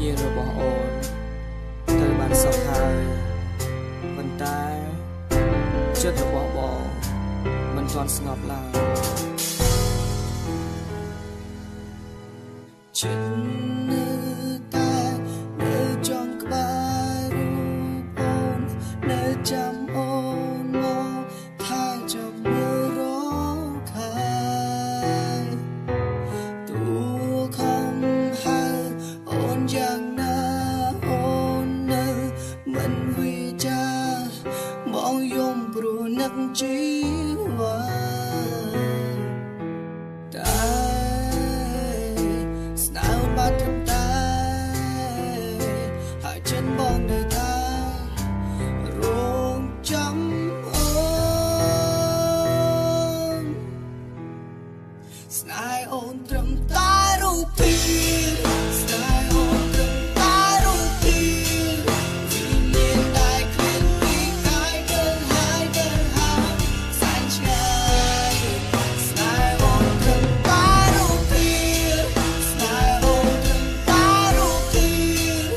ញ្ញាណរបស់អូនត្រូវបានសោកហើយប៉ុន្តែចិត្តរបស់បងមិនទាន់ស្ងប់ឡើយចិត្តនៅតែនៅចង់ក្បែររូបអូននៅចាំអូនមកថាចប់មើលរងខាយទូខំហើយអូនយ៉ាងណាអូននៅមិនវិចាមកយំព្រោះនឹកជីវ៉ាបងនៅតែរងចាំអូនស្នេហ៍អូនត្រឹមតែរូបភាពស្នេហ៍អូនត្រឹមតែរូបភាពវិញ្ញាណដែលឃ្លានពីកាយទៅហើយទៅហើយសែនឆ្ងាយស្នេហ៍អូនត្រឹមតែរូបភាពស្នេហ៍អូនត្រឹមតែរូបភាព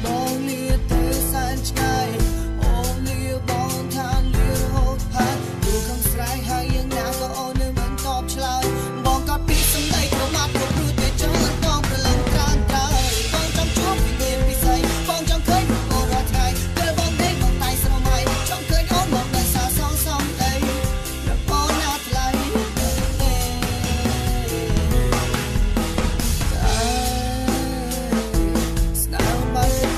បងលាទៅសែនឆ្ងាយអូនលាបងថាលារហូតផានទូក្នុងស្រែកហើយយ៉ាងណាក៏អូននៅមិនតបឆ្លើយបងក៏ពីសំដីក៏មកក៏ព្រោះតែចង់បងប្រឡំត្រាំត្រើយបងចង់ជួបពីមានពិសេសបងចង់ឃើញអូនរាល់ថ្ងៃពេលបងដេកបងតែស្រមៃចង់ឃើញអូនមកតែសារសងសំដីដល់បងណាថ្លៃស្នេហ៍បាន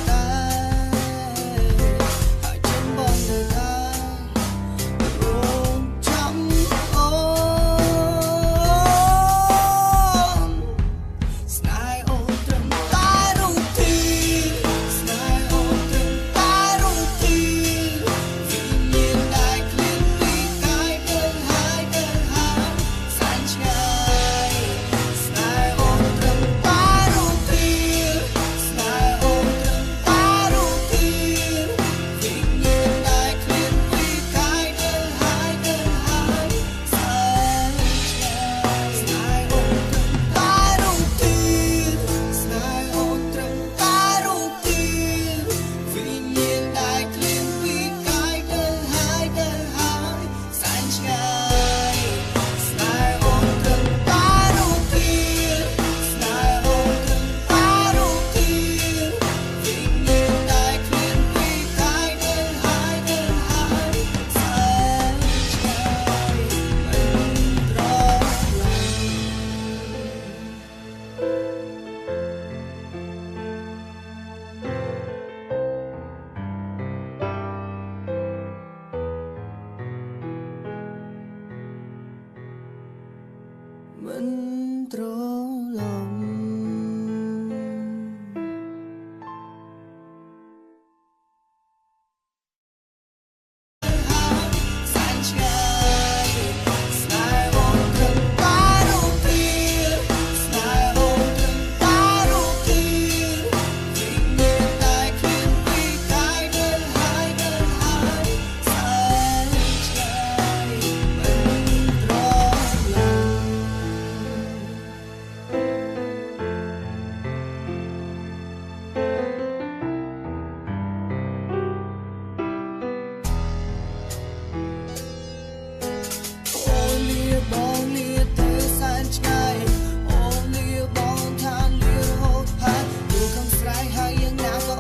មិនត្រឡប់បងលាទៅសែនឆ្ងាយអូនលាបងថាលារហូតផានទូក្នុងស្រែកហើយយ៉ាងណាក៏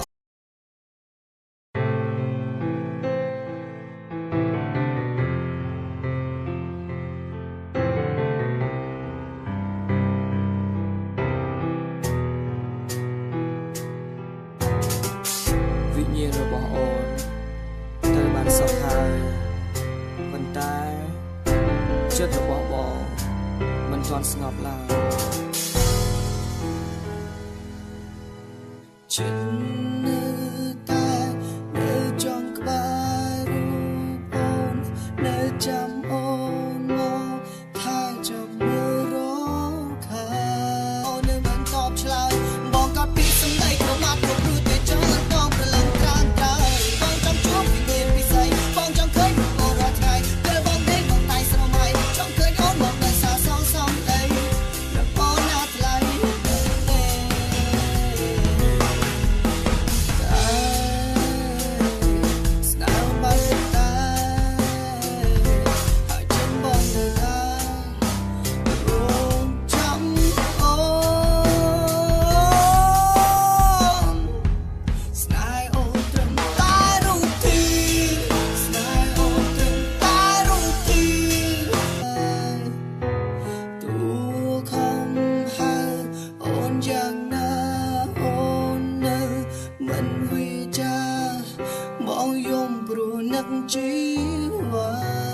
វិញ្ញាណរបស់អូនត្រូវបានសោកហើយប៉ុន្តែចិត្តរបស់បងមិនទាន់ស្ងប់ឡើយចិត្តនៅតែនៅចង់ក្បែររូបអូននៅចាំ ជីវ៉ា